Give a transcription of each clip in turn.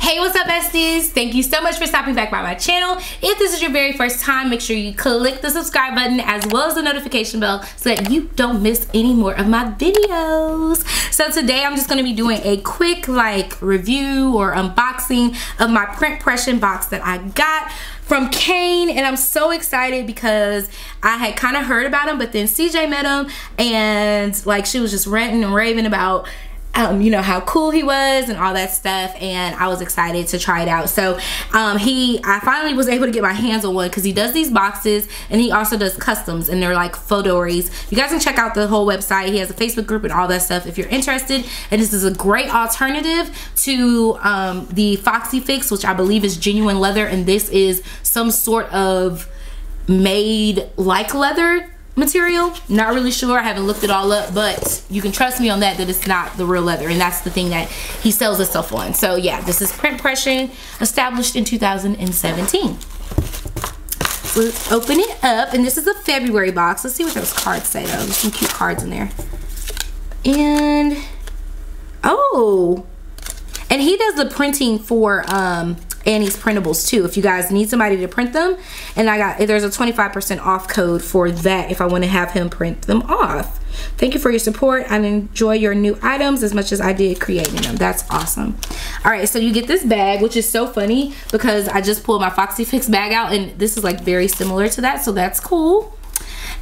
Hey, what's up, besties? Thank you so much for stopping back by my channel. If this is your very first time, make sure you click the subscribe button as well as the notification bell so that you don't miss any more of my videos. So today I'm just going to be doing a quick review or unboxing of my print Pression box that I got from Cjay, and I'm so excited because I had kind of heard about him, but then Cjay met him and she was just ranting and raving about you know, how cool he was and all that stuff, and I was excited to try it out. So I finally was able to get my hands on one because he does these boxes and he also does customs, and they're like Fauxdoris. You guys can check out the whole website. He has a Facebook group and all that stuff if you're interested, and this is a great alternative to the Foxy Fix, which I believe is genuine leather, and this is some sort of made like leather material. Not really sure, I haven't looked it all up, but you can trust me on that it's not the real leather, and that's the thing that he sells his stuff on. So yeah, this is print Pression, established in 2017. So let's open it up, and this is a February box. Let's see what those cards say though. There's some cute cards in there. And oh, and he does the printing for Annie's printables too, if you guys need somebody to print them, and there's a 25% off code for that if I want to have him print them off. Thank you for your support. I enjoy your new items as much as I did creating them. That's awesome. All right, so you get this bag, which is so funny because I just pulled my Foxy Fix bag out, and this is like very similar to that, so that's cool.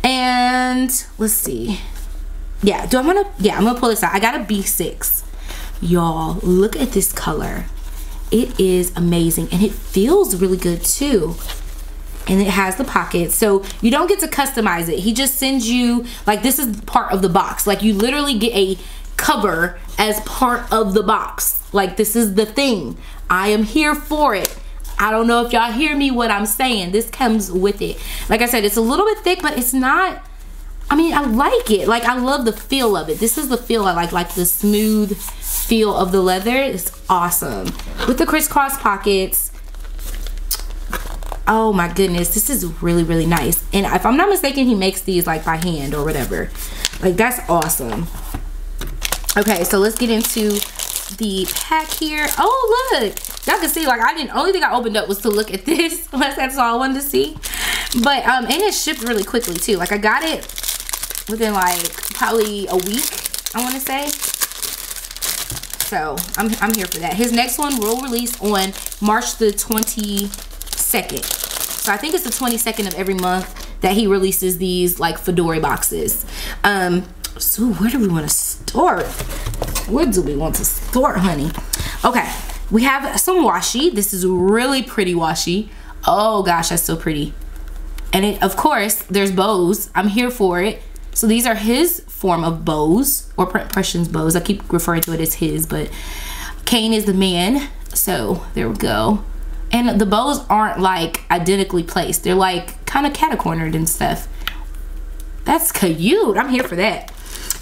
And let's see, yeah, I'm gonna pull this out. I got a B6. Y'all, look at this color. It is amazing, and it feels really good too, and it has the pockets, so you don't get to customize it. He just sends you, this is part of the box. You literally get a cover as part of the box. This is the thing. I am here for it. I don't know if y'all hear me what I'm saying. This comes with it. Like I said, it's a little bit thick, but it's not, I mean, I like it. I love the feel of it. This is the feel I like the smooth feel of the leather. It's awesome with the crisscross pockets. Oh my goodness, this is really, really nice. And if I'm not mistaken, he makes these by hand or whatever. That's awesome. Okay, so let's get into the pack here. Oh look, y'all can see only thing I opened up was to look at this. That's all I wanted to see. But and it shipped really quickly too. I got it within probably a week, I want to say. So I'm here for that. His next one will release on March the 22nd. So I think it's the 22nd of every month that he releases these Fauxdori boxes. So where do we want to start? Where do we want to start, honey? Okay, we have some washi. This is really pretty washi. Oh gosh, that's so pretty. And of course, there's bows. I'm here for it. So these are his form of bows, or print Pression's bows. I keep referring to it as his, but Cjay is the man. So there we go. And the bows aren't identically placed. They're kind of catacornered and stuff. That's cute. I'm here for that.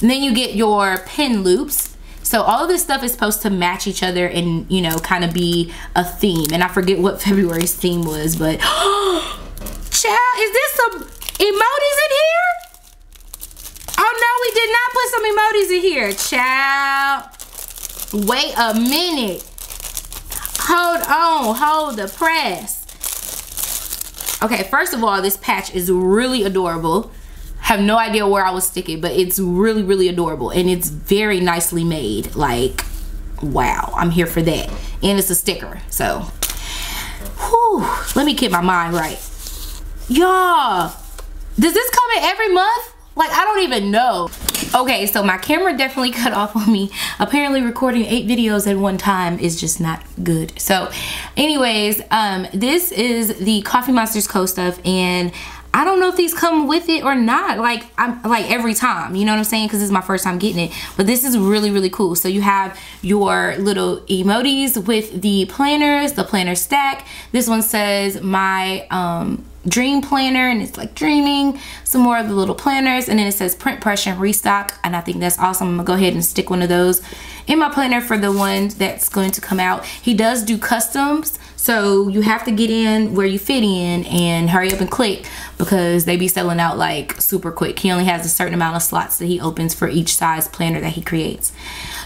And then you get your pin loops. So all of this stuff is supposed to match each other and, you know, kind of be a theme. And I forget what February's theme was, but child, is this some emojis in here? Oh no, we did not put some emojis in here, child. Wait a minute. Hold on, hold the press. Okay, first of all, this patch is really adorable. Have no idea where I would stick it, but it's really, really adorable, and it's very nicely made. Wow, I'm here for that. And it's a sticker, so whew, let me get my mind right. Y'all, does this come in every month? I don't even know. Okay, so my camera definitely cut off on me. Apparently recording 8 videos at one time is just not good. So anyways, this is the Coffee Monsters Co stuff, and I don't know if these come with it or not. I'm every time, you know what I'm saying? Because this is my first time getting it. But this is really, really cool. So you have your little emojis with the planners, the planner stack. This one says my dream planner, and it's dreaming. Some more of the little planners, and then it says print Pression restock, and I think that's awesome. I'm gonna go ahead and stick one of those in my planner for the one that's going to come out. He does do customs, so you have to get in where you fit in and hurry up and click, because they be selling out super quick. He only has a certain amount of slots that he opens for each size planner that he creates.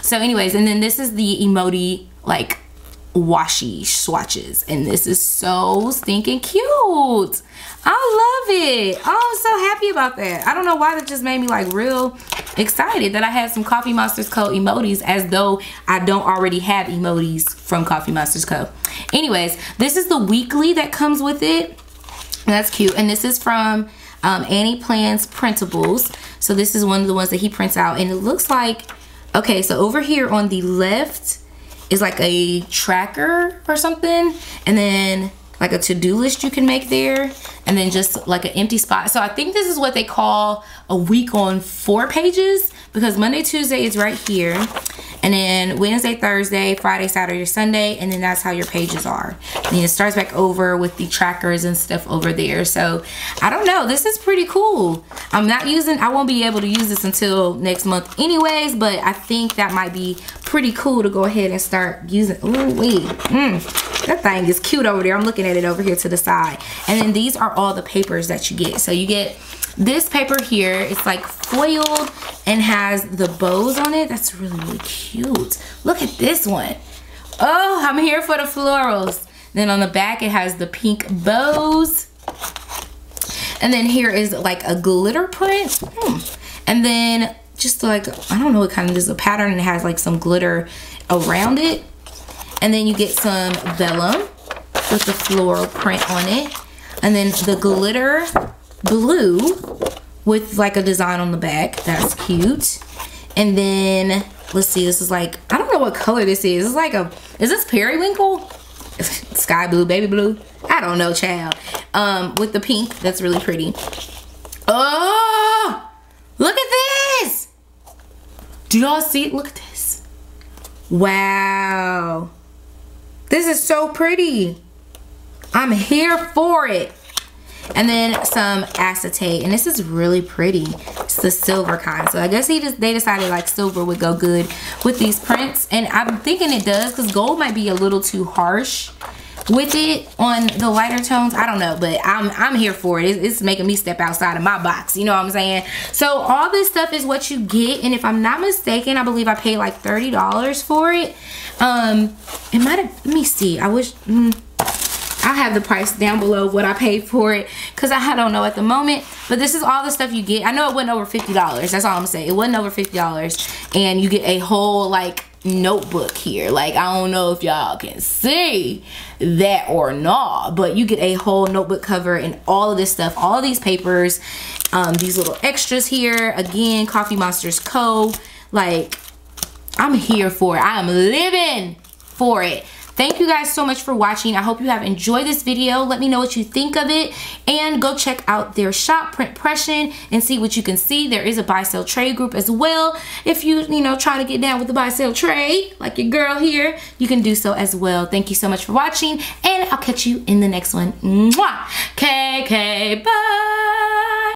So anyways, and then this is the emoji washi swatches, and this is so stinking cute. I love it. Oh, I'm so happy about that. I don't know why that just made me like real excited that I had some Coffee Monsters Co. emojis, as though I don't already have emojis from Coffee Monsters Co. Anyways, this is the weekly that comes with it. That's cute. And this is from Annie Plans Printables. So this is one of the ones that he prints out, and it looks like, okay, so over here on the left is like a tracker or something, and then like a to-do list you can make there, and then just like an empty spot. So I think this is what they call a week on 4 pages, because Monday, Tuesday is right here, and then Wednesday, Thursday, Friday, Saturday, Sunday, and then that's how your pages are. And then it starts back over with the trackers and stuff over there. So I don't know, this is pretty cool. I won't be able to use this until next month anyways, but I think that might be pretty cool to go ahead and start using. Ooh, wait, that thing is cute over there. I'm looking at it over here to the side. And then these are all the papers that you get. So you get this paper here. It's like foiled and has the bows on it. That's really, really cute. Look at this one. Oh, I'm here for the florals. Then on the back, it has the pink bows. And then here is like a glitter print. And then just like, I don't know what kind of, this is a pattern, and it has like some glitter around it. And then you get some vellum with the floral print on it. And then the glitter blue with like a design on the back. That's cute. And then, let's see, this is like, I don't know what color this is. It's like is this periwinkle? Sky blue, baby blue? I don't know, child. With the pink, that's really pretty. Oh, look at this. Do y'all see it? Look at this. Wow. This is so pretty. I'm here for it. And then some acetate, and this is really pretty. It's the silver kind. So I guess they decided like silver would go good with these prints, and I'm thinking it does, because gold might be a little too harsh with it on the lighter tones. I don't know, but I'm here for it. It's making me step outside of my box, you know what I'm saying? So all this stuff is what you get, and if I'm not mistaken, I believe I paid like $30 for it. It might have, let me see, I wish, I'll have the price down below what I paid for it, because I don't know at the moment. But this is all the stuff you get. I know it wasn't over $50. That's all I'm saying. It wasn't over $50. And you get a whole like notebook here. Like, I don't know if y'all can see that or not, but you get a whole notebook cover and all of this stuff. All of these papers. These little extras here. Again, Coffee Monsters Co. Like, I'm here for it. I am living for it. Thank you guys so much for watching. I hope you have enjoyed this video. Let me know what you think of it, and go check out their shop, Pression, and see what you can see. There is a buy sell trade group as well. If you know, trying to get down with the buy sell trade, like your girl here, you can do so as well. Thank you so much for watching, and I'll catch you in the next one. Mwah! KK, bye!